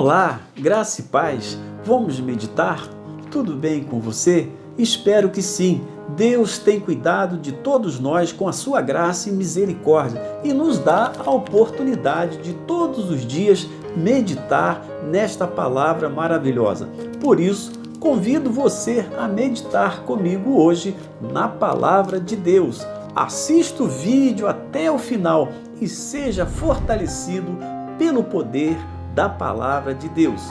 Olá, graça e paz. Vamos meditar? Tudo bem com você? Espero que sim. Deus tem cuidado de todos nós com a sua graça e misericórdia e nos dá a oportunidade de todos os dias meditar nesta palavra maravilhosa. Por isso, convido você a meditar comigo hoje na palavra de Deus. Assista o vídeo até o final e seja fortalecido pelo poder da palavra de Deus.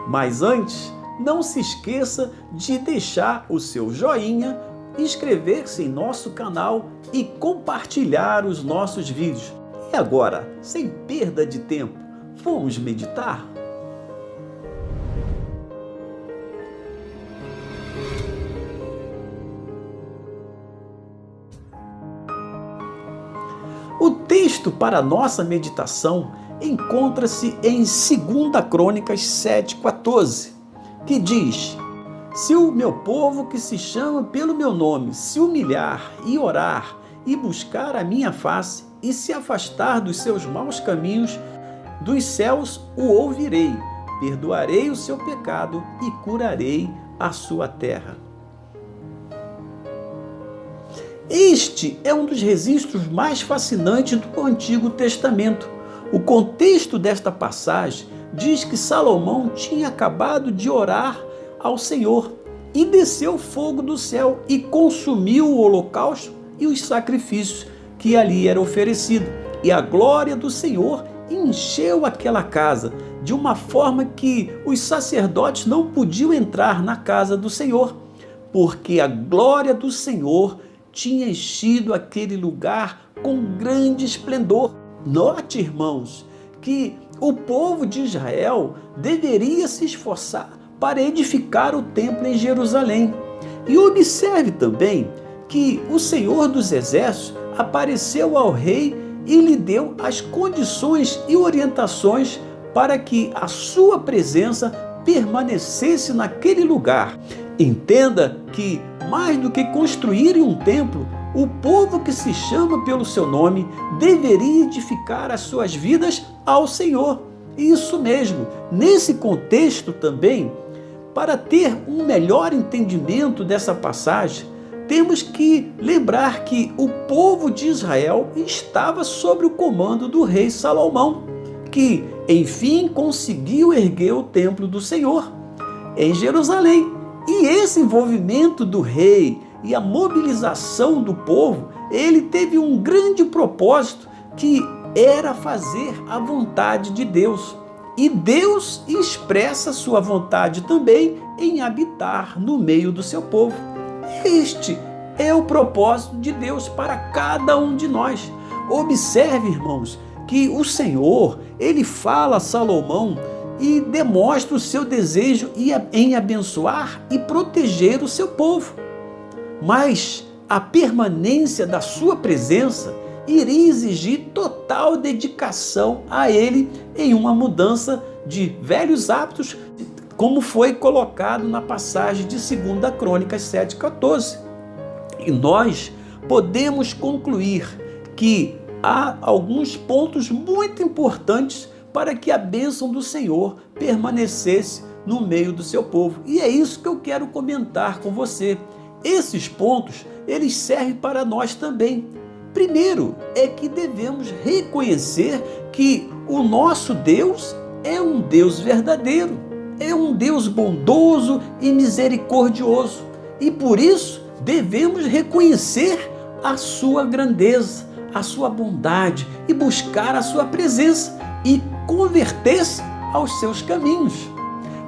Mas antes, não se esqueça de deixar o seu joinha, inscrever-se em nosso canal e compartilhar os nossos vídeos. E agora, sem perda de tempo, vamos meditar? O texto para a nossa meditação encontra-se em 2 Crônicas 7,14, que diz: Se o meu povo que se chama pelo meu nome se humilhar e orar e buscar a minha face e se afastar dos seus maus caminhos, dos céus o ouvirei, perdoarei o seu pecado e curarei a sua terra. Este é um dos registros mais fascinantes do Antigo Testamento. O contexto desta passagem diz que Salomão tinha acabado de orar ao Senhor e desceu fogo do céu e consumiu o holocausto e os sacrifícios que ali eram oferecidos. E a glória do Senhor encheu aquela casa de uma forma que os sacerdotes não podiam entrar na casa do Senhor, porque a glória do Senhor tinha enchido aquele lugar com grande esplendor. Note, irmãos, que o povo de Israel deveria se esforçar para edificar o templo em Jerusalém. E observe também que o Senhor dos Exércitos apareceu ao rei e lhe deu as condições e orientações para que a sua presença permanecesse naquele lugar. Entenda que, mais do que construírem um templo, o povo que se chama pelo seu nome deveria edificar as suas vidas ao Senhor. Isso mesmo, nesse contexto também, para ter um melhor entendimento dessa passagem, temos que lembrar que o povo de Israel estava sob o comando do rei Salomão, que, enfim, conseguiu erguer o templo do Senhor em Jerusalém. E esse envolvimento do rei e a mobilização do povo, ele teve um grande propósito, que era fazer a vontade de Deus. E Deus expressa sua vontade também em habitar no meio do seu povo. Este é o propósito de Deus para cada um de nós. Observe, irmãos, que o Senhor, ele fala a Salomão e demonstra o seu desejo em abençoar e proteger o seu povo. Mas a permanência da sua presença iria exigir total dedicação a ele em uma mudança de velhos hábitos, como foi colocado na passagem de 2 Crônicas 7,14. E nós podemos concluir que há alguns pontos muito importantes para que a bênção do Senhor permanecesse no meio do seu povo. E é isso que eu quero comentar com você. Esses pontos, eles servem para nós também. Primeiro, é que devemos reconhecer que o nosso Deus é um Deus verdadeiro, é um Deus bondoso e misericordioso. E por isso, devemos reconhecer a sua grandeza, a sua bondade e buscar a sua presença e converter-se aos seus caminhos.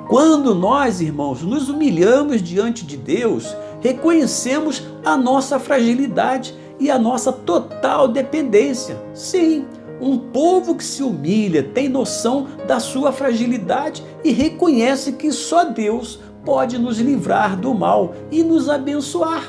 Quando nós, irmãos, nos humilhamos diante de Deus, reconhecemos a nossa fragilidade e a nossa total dependência. Sim, um povo que se humilha tem noção da sua fragilidade e reconhece que só Deus pode nos livrar do mal e nos abençoar.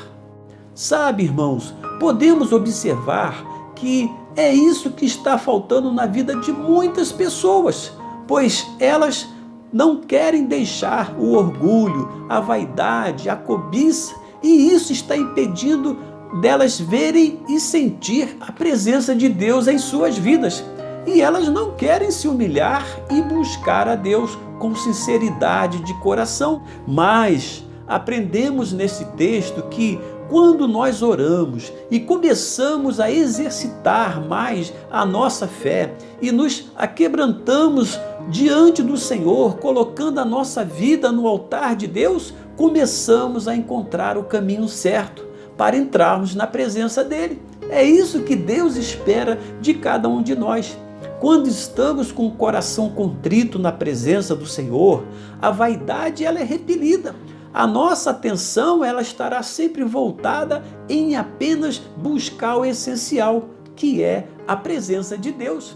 Sabe, irmãos, podemos observar que é isso que está faltando na vida de muitas pessoas, pois elas não querem deixar o orgulho, a vaidade, a cobiça, e isso está impedindo delas verem e sentir a presença de Deus em suas vidas. e elas não querem se humilhar e buscar a Deus com sinceridade de coração. Mas aprendemos nesse texto que quando nós oramos e começamos a exercitar mais a nossa fé e nos aquebrantamos diante do Senhor, colocando a nossa vida no altar de Deus, começamos a encontrar o caminho certo para entrarmos na presença dele. É isso que Deus espera de cada um de nós. Quando estamos com o coração contrito na presença do Senhor, a vaidade ela é repelida. A nossa atenção ela estará sempre voltada em apenas buscar o essencial, que é a presença de Deus.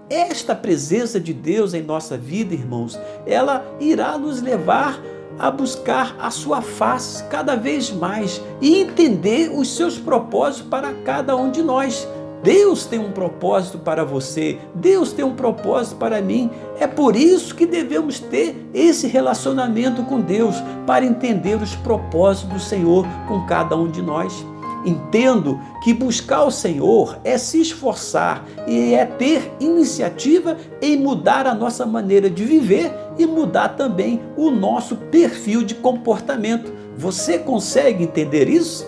Esta presença de Deus em nossa vida, irmãos, ela irá nos levar a buscar a sua face cada vez mais e entender os seus propósitos para cada um de nós. Deus tem um propósito para você, Deus tem um propósito para mim. É por isso que devemos ter esse relacionamento com Deus, para entender os propósitos do Senhor com cada um de nós. Entendo que buscar o Senhor é se esforçar e é ter iniciativa em mudar a nossa maneira de viver e mudar também o nosso perfil de comportamento. Você consegue entender isso?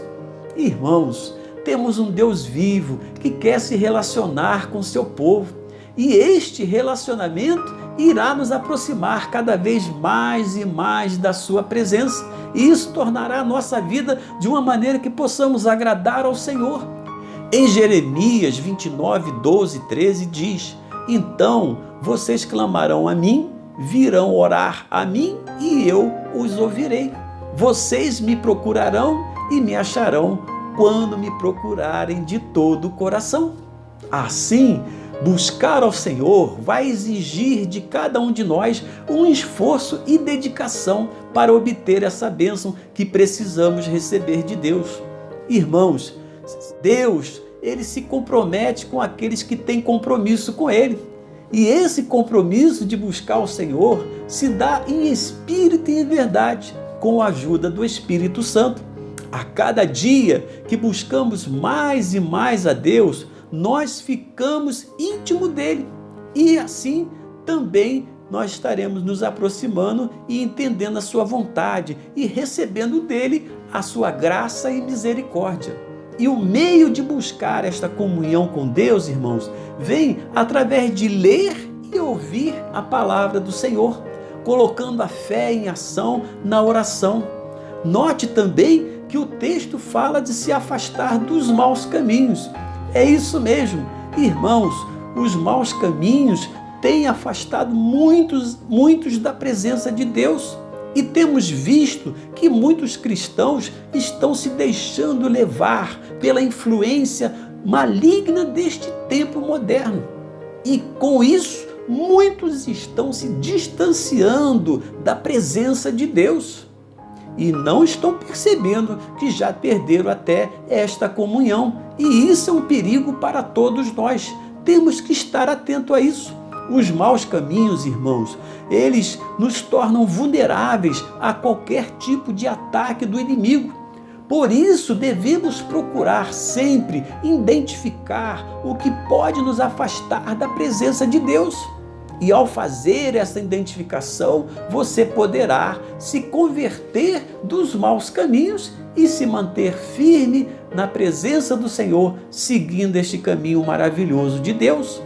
Irmãos, temos um Deus vivo que quer se relacionar com seu povo, e este relacionamento irá nos aproximar cada vez mais e mais da sua presença, e isso tornará a nossa vida de uma maneira que possamos agradar ao Senhor. Em Jeremias 29, 12 e 13 diz: então vocês clamarão a mim, virão orar a mim e eu os ouvirei. Vocês me procurarão e me acharão quando me procurarem de todo o coração. Assim, buscar ao Senhor vai exigir de cada um de nós um esforço e dedicação para obter essa bênção que precisamos receber de Deus. Irmãos, Deus, ele se compromete com aqueles que têm compromisso com ele. E esse compromisso de buscar o Senhor se dá em espírito e em verdade, com a ajuda do Espírito Santo. A cada dia que buscamos mais e mais a Deus, nós ficamos íntimos dele. E assim também nós estaremos nos aproximando e entendendo a sua vontade e recebendo dele a sua graça e misericórdia. E o meio de buscar esta comunhão com Deus, irmãos, vem através de ler e ouvir a palavra do Senhor, colocando a fé em ação na oração. Note também que o texto fala de se afastar dos maus caminhos. É isso mesmo, irmãos, os maus caminhos têm afastado muitos da presença de Deus. E temos visto que muitos cristãos estão se deixando levar pela influência maligna deste tempo moderno. E com isso, muitos estão se distanciando da presença de Deus. E não estão percebendo que já perderam até esta comunhão. E isso é um perigo para todos nós. Temos que estar atento a isso. Os maus caminhos, irmãos, eles nos tornam vulneráveis a qualquer tipo de ataque do inimigo. Por isso, devemos procurar sempre identificar o que pode nos afastar da presença de Deus. E ao fazer essa identificação, você poderá se converter dos maus caminhos e se manter firme na presença do Senhor, seguindo este caminho maravilhoso de Deus.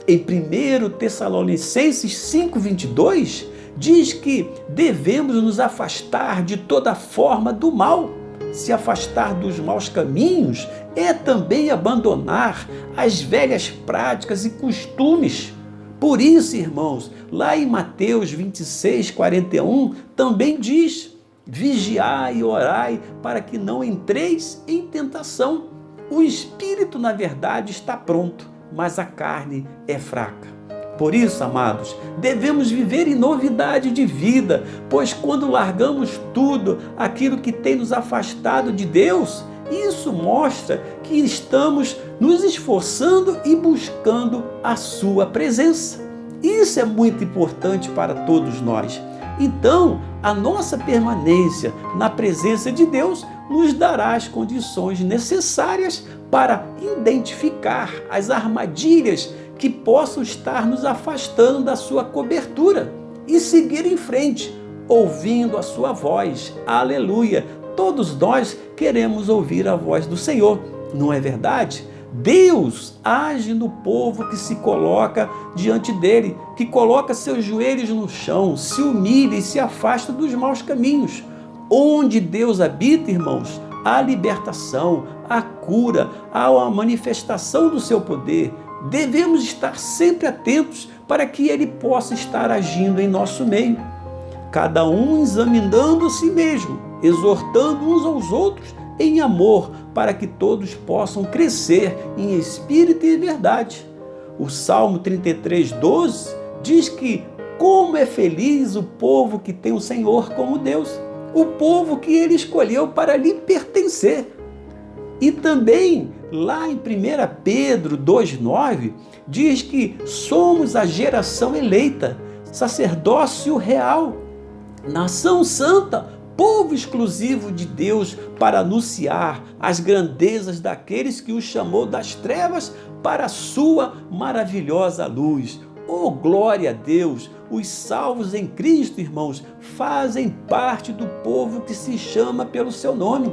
Em 1 Tessalonicenses 5:22, diz que devemos nos afastar de toda forma do mal. Se afastar dos maus caminhos é também abandonar as velhas práticas e costumes. Por isso, irmãos, lá em Mateus 26:41, também diz: vigiai e orai para que não entreis em tentação. O espírito, na verdade, está pronto, mas a carne é fraca. Por isso, amados, devemos viver em novidade de vida, pois quando largamos tudo aquilo que tem nos afastado de Deus, isso mostra que estamos nos esforçando e buscando a sua presença. Isso é muito importante para todos nós. Então, a nossa permanência na presença de Deus nos dará as condições necessárias para identificar as armadilhas que possam estar nos afastando da sua cobertura e seguir em frente, ouvindo a sua voz. Aleluia! Todos nós queremos ouvir a voz do Senhor, não é verdade? Deus age no povo que se coloca diante dele, que coloca seus joelhos no chão, se humilha e se afasta dos maus caminhos. Onde Deus habita, irmãos, há libertação, há cura, há a manifestação do seu poder. Devemos estar sempre atentos para que ele possa estar agindo em nosso meio. Cada um examinando a si mesmo, exortando uns aos outros em amor, para que todos possam crescer em espírito e verdade. O Salmo 33:12 diz que como é feliz o povo que tem o Senhor como Deus, o povo que ele escolheu para lhe pertencer. E também lá em 1 Pedro 2:9 diz que somos a geração eleita, sacerdócio real, nação santa, povo exclusivo de Deus, para anunciar as grandezas daqueles que o chamou das trevas para a sua maravilhosa luz. Oh, glória a Deus! Os salvos em Cristo, irmãos, fazem parte do povo que se chama pelo seu nome.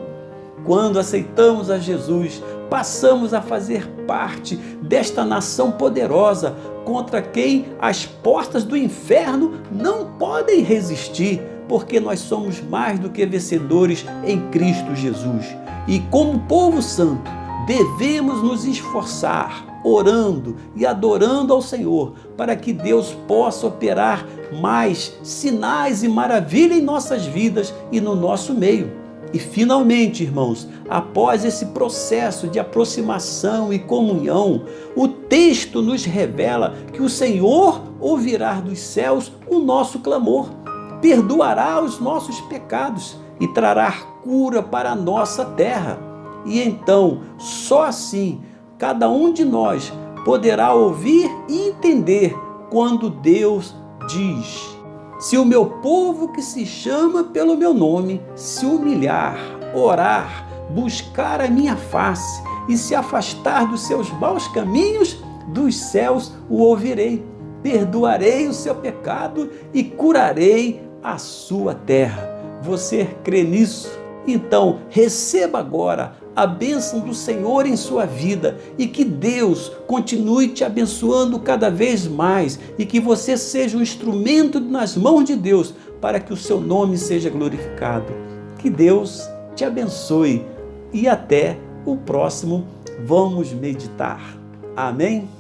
Quando aceitamos a Jesus, passamos a fazer parte desta nação poderosa, contra quem as portas do inferno não podem resistir, porque nós somos mais do que vencedores em Cristo Jesus. E como povo santo, devemos nos esforçar, orando e adorando ao Senhor, para que Deus possa operar mais sinais e maravilhas em nossas vidas e no nosso meio. E finalmente, irmãos, após esse processo de aproximação e comunhão, o texto nos revela que o Senhor ouvirá dos céus o nosso clamor, perdoará os nossos pecados e trará cura para a nossa terra. E então, só assim, cada um de nós poderá ouvir e entender quando Deus diz: se o meu povo que se chama pelo meu nome se humilhar, orar, buscar a minha face e se afastar dos seus maus caminhos, dos céus o ouvirei, perdoarei o seu pecado e curarei a sua terra. Você crê nisso? Então, receba agora a bênção do Senhor em sua vida e que Deus continue te abençoando cada vez mais e que você seja um instrumento nas mãos de Deus para que o seu nome seja glorificado. Que Deus te abençoe e até o próximo Vamos Meditar. Amém?